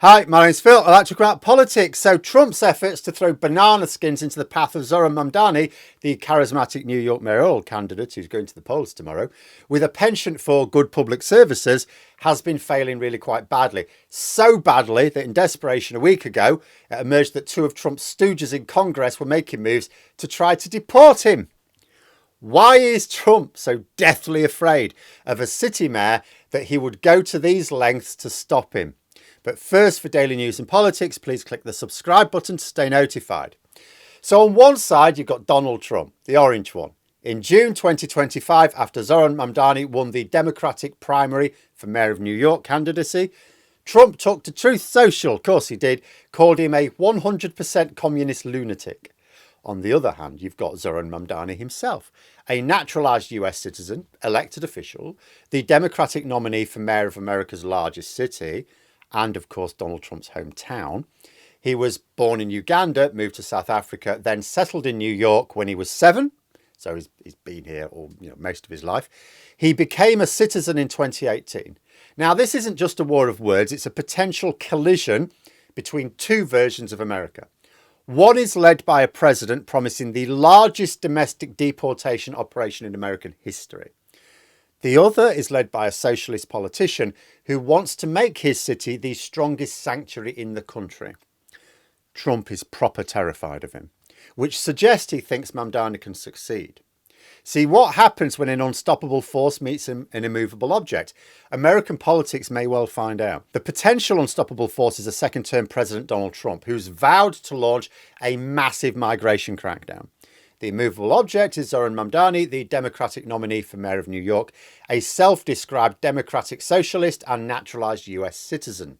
Hi, my name's Phil. I like to talk about politics. So Trump's efforts to throw banana skins into the path of Zohran Mamdani, the charismatic New York mayoral candidate who's going to the polls tomorrow, with a penchant for good public services, has been failing really quite badly. So badly that in desperation a week ago, it emerged that two of Trump's stooges in Congress were making moves to try to deport him. Why is Trump so deathly afraid of a city mayor that he would go to these lengths to stop him? But first, for daily news and politics, please click the subscribe button to stay notified. So on one side, you've got Donald Trump, the orange one. In June 2025, after Zohran Mamdani won the Democratic primary for Mayor of New York candidacy, Trump took to Truth Social, of course he did, called him a 100% communist lunatic. On the other hand, you've got Zohran Mamdani himself, a naturalised US citizen, elected official, the Democratic nominee for Mayor of America's largest city, and of course Donald Trump's hometown. He was born in Uganda, moved to South Africa, then settled in New York when he was 7. So he's been here most of his life. He became a citizen in 2018. Now, this isn't just a war of words. It's a potential collision between two versions of America. One is led by a president promising the largest domestic deportation operation in American history. The other is led by a socialist politician who wants to make his city the strongest sanctuary in the country. Trump is proper terrified of him, which suggests he thinks Mamdani can succeed. See, what happens when an unstoppable force meets an immovable object? American politics may well find out. The potential unstoppable force is a second-term President Donald Trump, who's vowed to launch a massive migration crackdown. The immovable object is Zohran Mamdani, the Democratic nominee for Mayor of New York, a self-described democratic socialist and naturalised US citizen.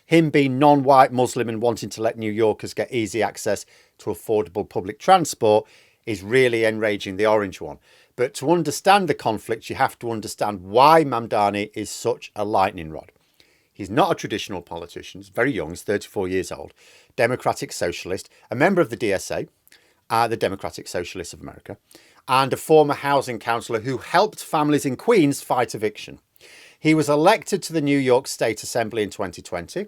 Him being non-white Muslim and wanting to let New Yorkers get easy access to affordable public transport is really enraging the orange one. But to understand the conflict, you have to understand why Mamdani is such a lightning rod. He's not a traditional politician. He's very young. He's 34 years old. Democratic socialist, a member of the DSA, the Democratic Socialists of America, and a former housing councillor who helped families in Queens fight eviction. He was elected to the New York State Assembly in 2020.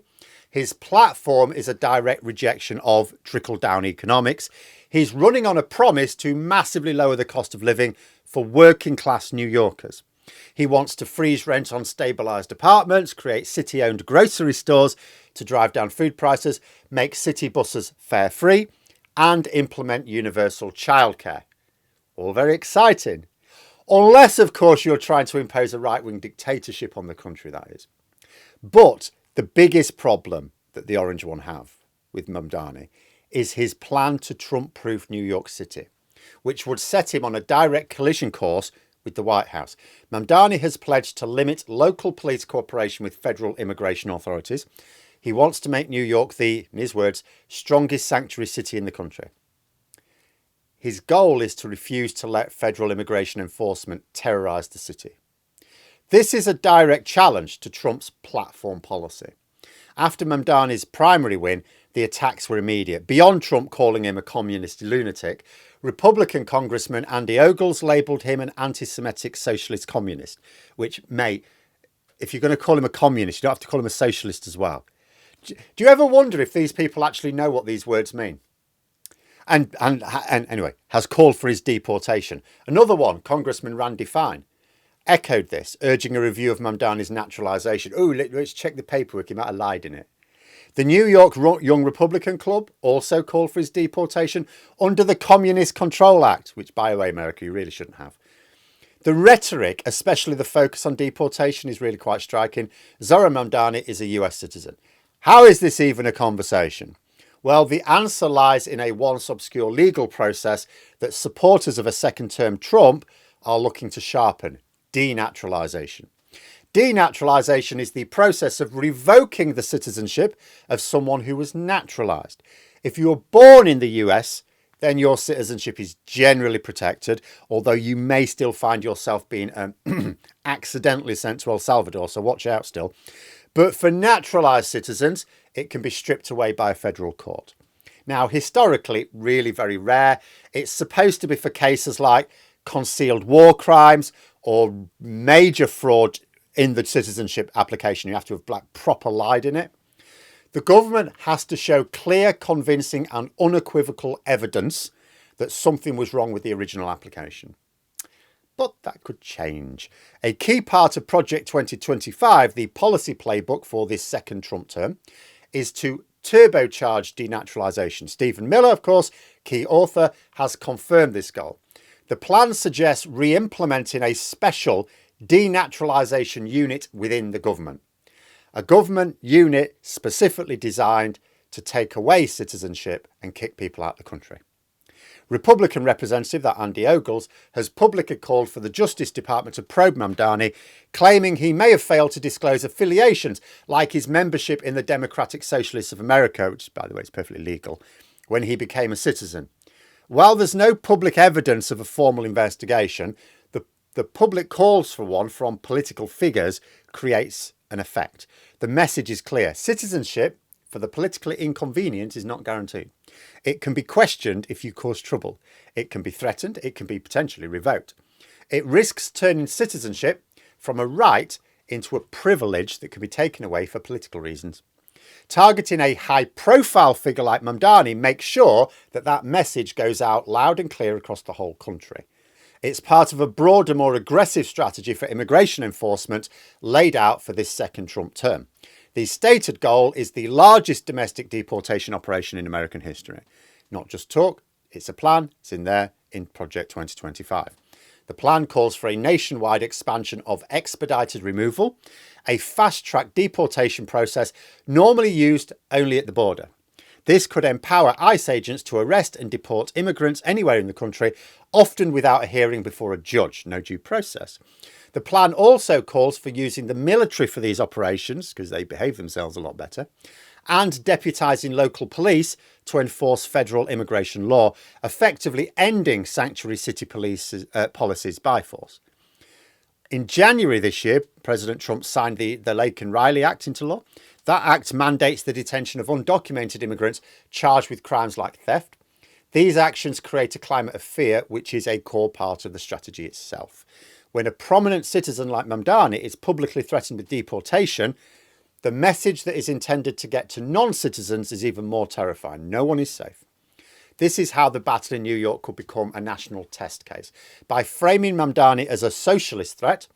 His platform is a direct rejection of trickle-down economics. He's running on a promise to massively lower the cost of living for working-class New Yorkers. He wants to freeze rent on stabilised apartments, create city-owned grocery stores to drive down food prices, make city buses fare-free, and implement universal childcare. All very exciting. Unless, of course, you're trying to impose a right-wing dictatorship on the country, that is. But the biggest problem that the orange one have with Mamdani is his plan to Trump-proof New York City, which would set him on a direct collision course with the White House. Mamdani has pledged to limit local police cooperation with federal immigration authorities. He wants to make New York the, in his words, strongest sanctuary city in the country. His goal is to refuse to let federal immigration enforcement terrorise the city. This is a direct challenge to Trump's platform policy. After Mamdani's primary win, the attacks were immediate. Beyond Trump calling him a communist lunatic, Republican Congressman Andy Ogles labelled him an anti-Semitic socialist communist, which, mate, if you're going to call him a communist, you don't have to call him a socialist as well. Do you ever wonder if these people actually know what these words mean? And anyway, has called for his deportation. Another one, Congressman Randy Fine, echoed this, urging a review of Mamdani's naturalisation. Oh, let's check the paperwork. He might have lied in it. The New York Young Republican Club also called for his deportation under the Communist Control Act, which, by the way, America, you really shouldn't have. The rhetoric, especially the focus on deportation, is really quite striking. Zohran Mamdani is a US citizen. How is this even a conversation? Well, the answer lies in a once obscure legal process that supporters of a second-term Trump are looking to sharpen: denaturalization. Denaturalization is the process of revoking the citizenship of someone who was naturalized. If you were born in the US, then your citizenship is generally protected, although you may still find yourself being accidentally sent to El Salvador, so watch out still. But for naturalised citizens, it can be stripped away by a federal court. Now, historically, really very rare. It's supposed to be for cases like concealed war crimes or major fraud in the citizenship application. You have to have proper lied in it. The government has to show clear, convincing and unequivocal evidence that something was wrong with the original application. But that could change. A key part of Project 2025, the policy playbook for this second Trump term, is to turbocharge denaturalization. Stephen Miller, of course, key author, has confirmed this goal. The plan suggests re-implementing a special denaturalization unit within the government. A government unit specifically designed to take away citizenship and kick people out of the country. Republican representative, that Andy Ogles, has publicly called for the Justice Department to probe Mamdani, claiming he may have failed to disclose affiliations like his membership in the Democratic Socialists of America, which, by the way, is perfectly legal, when he became a citizen. While there's no public evidence of a formal investigation, the public calls for one from political figures creates an effect. The message is clear. Citizenship for the politically inconvenient is not guaranteed. It can be questioned if you cause trouble. It can be threatened. It can be potentially revoked. It risks turning citizenship from a right into a privilege that can be taken away for political reasons. Targeting a high-profile figure like Mandani makes sure that that message goes out loud and clear across the whole country. It's part of a broader, more aggressive strategy for immigration enforcement laid out for this second Trump term. The stated goal is the largest domestic deportation operation in American history. Not just talk, it's a plan. It's in there in Project 2025. The plan calls for a nationwide expansion of expedited removal, a fast-track deportation process normally used only at the border. This could empower ICE agents to arrest and deport immigrants anywhere in the country, often without a hearing before a judge, no due process. The plan also calls for using the military for these operations, because they behave themselves a lot better, and deputising local police to enforce federal immigration law, effectively ending sanctuary city police policies by force. In January this year, President Trump signed the Laken-Riley Act into law. That act mandates the detention of undocumented immigrants charged with crimes like theft. These actions create a climate of fear, which is a core part of the strategy itself. When a prominent citizen like Mamdani is publicly threatened with deportation, the message that is intended to get to non-citizens is even more terrifying. No one is safe. This is how the battle in New York could become a national test case. By framing Mamdani as a socialist threat,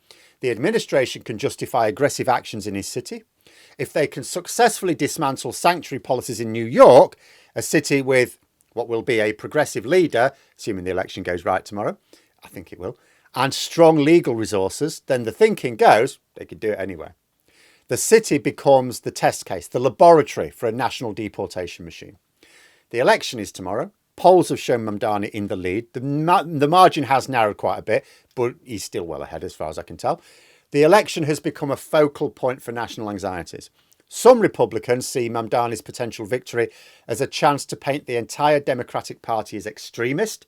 the administration can justify aggressive actions in his city. If they can successfully dismantle sanctuary policies in New York, a city with what will be a progressive leader, assuming the election goes right tomorrow, I think it will, and strong legal resources, then the thinking goes, they could do it anyway. The city becomes the test case, the laboratory for a national deportation machine. The election is tomorrow. Polls have shown Mamdani in the lead. The margin has narrowed quite a bit, but he's still well ahead as far as I can tell. The election has become a focal point for national anxieties. Some Republicans see Mamdani's potential victory as a chance to paint the entire Democratic Party as extremist,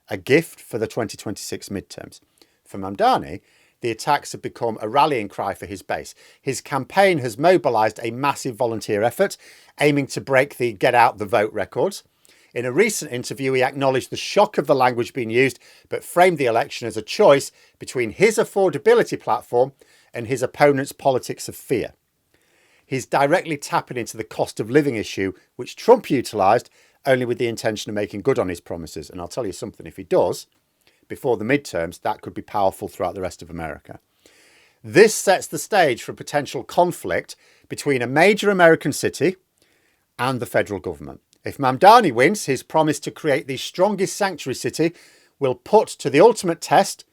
a gift for the 2026 midterms. For Mamdani, the attacks have become a rallying cry for his base. His campaign has mobilised a massive volunteer effort, aiming to break the get out the vote records. In a recent interview, he acknowledged the shock of the language being used, but framed the election as a choice between his affordability platform and his opponent's politics of fear. He's directly tapping into the cost of living issue, which Trump utilised only with the intention of making good on his promises. And I'll tell you something, if he does, before the midterms, that could be powerful throughout the rest of America. This sets the stage for a potential conflict between a major American city and the federal government. If Mamdani wins, his promise to create the strongest sanctuary city will put to the ultimate test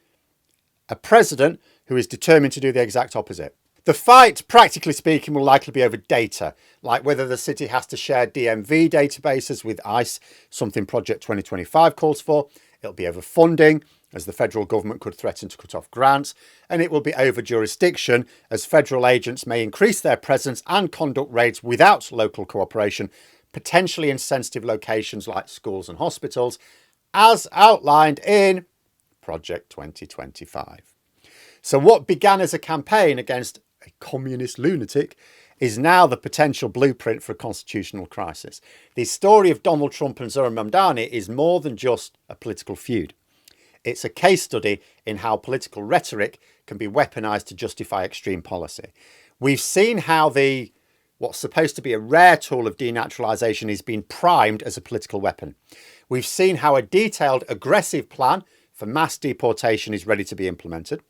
a president who is determined to do the exact opposite. The fight, practically speaking, will likely be over data, like whether the city has to share DMV databases with ICE, something Project 2025 calls for. It'll be over funding, as the federal government could threaten to cut off grants, and it will be over jurisdiction, as federal agents may increase their presence and conduct raids without local cooperation, potentially in sensitive locations like schools and hospitals, as outlined in Project 2025. So what began as a campaign against a communist lunatic is now the potential blueprint for a constitutional crisis. The story of Donald Trump and Zohran Mamdani is more than just a political feud. It's a case study in how political rhetoric can be weaponized to justify extreme policy. We've seen how the what's supposed to be a rare tool of denaturalization is being primed as a political weapon. We've seen how a detailed, aggressive plan for mass deportation is ready to be implemented.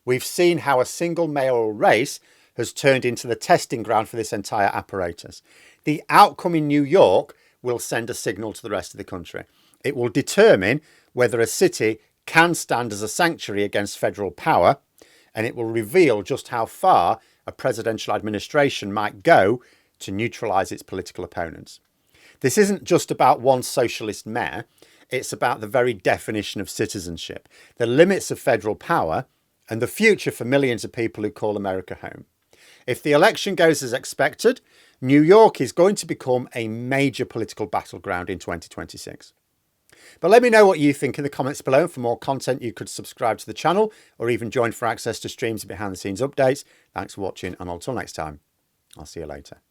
We've seen how a single mayoral race has turned into the testing ground for this entire apparatus. The outcome in New York will send a signal to the rest of the country. It will determine whether a city can stand as a sanctuary against federal power, and it will reveal just how far a presidential administration might go to neutralise its political opponents. This isn't just about one socialist mayor, it's about the very definition of citizenship, the limits of federal power, and the future for millions of people who call America home. If the election goes as expected, New York is going to become a major political battleground in 2026. But let me know what you think in the comments below. For more content, you could subscribe to the channel or even join for access to streams and behind the scenes updates. Thanks for watching, and until next time, I'll see you later.